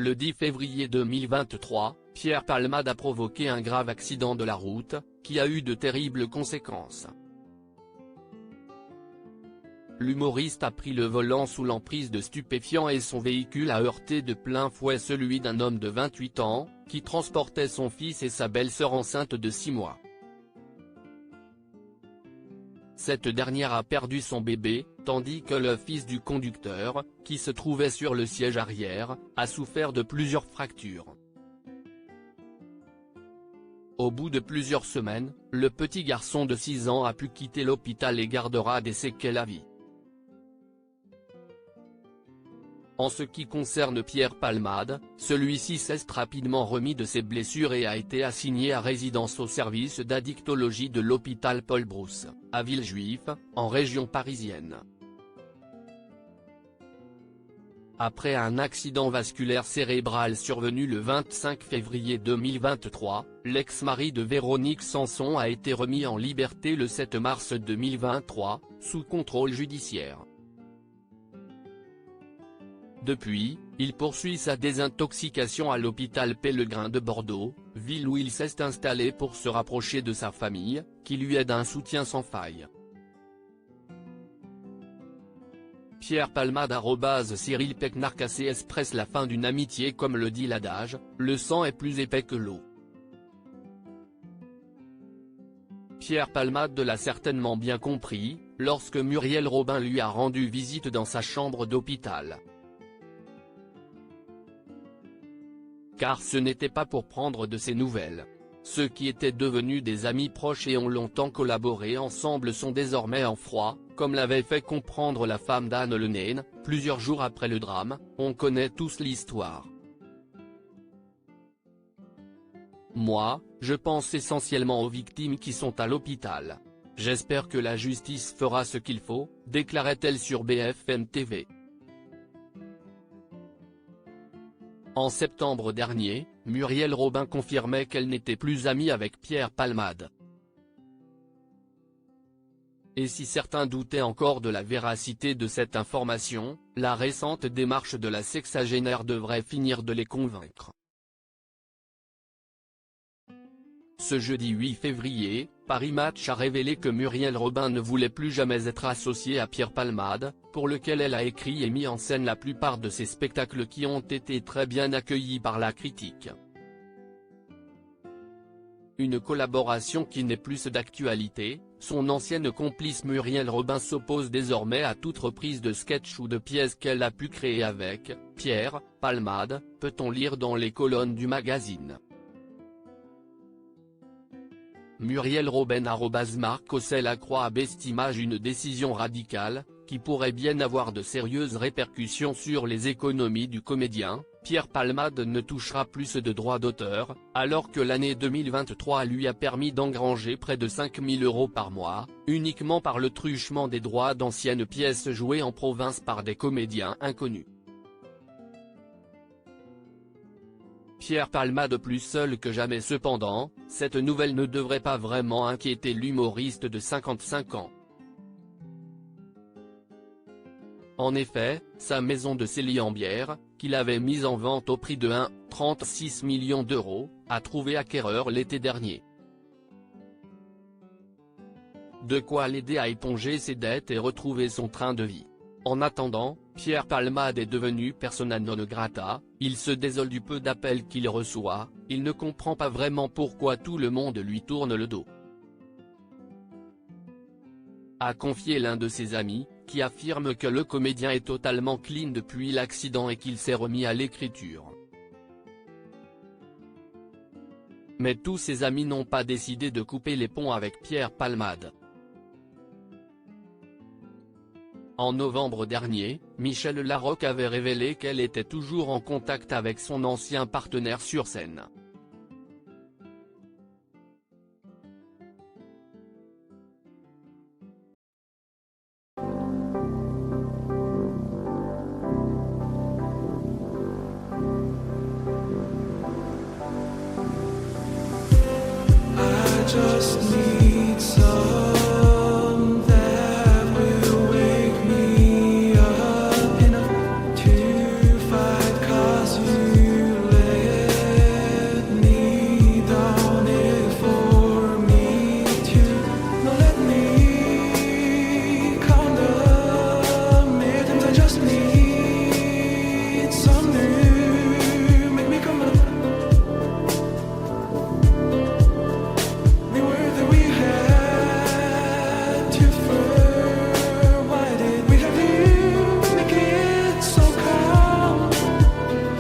Le 10 février 2023, Pierre Palmade a provoqué un grave accident de la route, qui a eu de terribles conséquences. L'humoriste a pris le volant sous l'emprise de stupéfiants et son véhicule a heurté de plein fouet celui d'un homme de 28 ans, qui transportait son fils et sa belle-sœur enceinte de 6 mois. Cette dernière a perdu son bébé, tandis que le fils du conducteur, qui se trouvait sur le siège arrière, a souffert de plusieurs fractures. Au bout de plusieurs semaines, le petit garçon de 6 ans a pu quitter l'hôpital et gardera des séquelles à vie. En ce qui concerne Pierre Palmade, celui-ci s'est rapidement remis de ses blessures et a été assigné à résidence au service d'addictologie de l'hôpital Paul Brousse, à Villejuif, en région parisienne. Après un accident vasculaire cérébral survenu le 25 février 2023, l'ex-mari de Véronique Sanson a été remis en liberté le 7 mars 2023, sous contrôle judiciaire. Depuis, il poursuit sa désintoxication à l'hôpital Pellegrin de Bordeaux, ville où il s'est installé pour se rapprocher de sa famille, qui lui est d'un soutien sans faille. Pierre Palmade @Cyril Pecnarc expresse la fin d'une amitié comme le dit l'adage, le sang est plus épais que l'eau. Pierre Palmade l'a certainement bien compris, lorsque Muriel Robin lui a rendu visite dans sa chambre d'hôpital. Car ce n'était pas pour prendre de ses nouvelles. Ceux qui étaient devenus des amis proches et ont longtemps collaboré ensemble sont désormais en froid, comme l'avait fait comprendre la femme d'Anne Le Naine, plusieurs jours après le drame. On connaît tous l'histoire. Moi, je pense essentiellement aux victimes qui sont à l'hôpital. J'espère que la justice fera ce qu'il faut, déclarait-elle sur BFM TV. En septembre dernier, Muriel Robin confirmait qu'elle n'était plus amie avec Pierre Palmade. Et si certains doutaient encore de la véracité de cette information, la récente démarche de la sexagénaire devrait finir de les convaincre. Ce jeudi 8 février, Paris Match a révélé que Muriel Robin ne voulait plus jamais être associée à Pierre Palmade, pour lequel elle a écrit et mis en scène la plupart de ses spectacles qui ont été très bien accueillis par la critique. Une collaboration qui n'est plus d'actualité, son ancienne complice Muriel Robin s'oppose désormais à toute reprise de sketch ou de pièce qu'elle a pu créer avec Pierre Palmade, peut-on lire dans les colonnes du magazine. Muriel Robin @MarcOsel estime une décision radicale, qui pourrait bien avoir de sérieuses répercussions sur les économies du comédien. Pierre Palmade ne touchera plus de droits d'auteur, alors que l'année 2023 lui a permis d'engranger près de 5 000 € par mois, uniquement par le truchement des droits d'anciennes pièces jouées en province par des comédiens inconnus. Pierre Palmade plus seul que jamais. Cependant, cette nouvelle ne devrait pas vraiment inquiéter l'humoriste de 55 ans. En effet, sa maison de Célie-en-Bière, qu'il avait mise en vente au prix de 1,36 millions d'euros, a trouvé acquéreur l'été dernier. De quoi l'aider à éponger ses dettes et retrouver son train de vie. En attendant, Pierre Palmade est devenu persona non grata, il se désole du peu d'appels qu'il reçoit, il ne comprend pas vraiment pourquoi tout le monde lui tourne le dos. A confié l'un de ses amis, qui affirme que le comédien est totalement clean depuis l'accident et qu'il s'est remis à l'écriture. Mais tous ses amis n'ont pas décidé de couper les ponts avec Pierre Palmade. En novembre dernier, Michel Larocque avait révélé qu'elle était toujours en contact avec son ancien partenaire sur scène.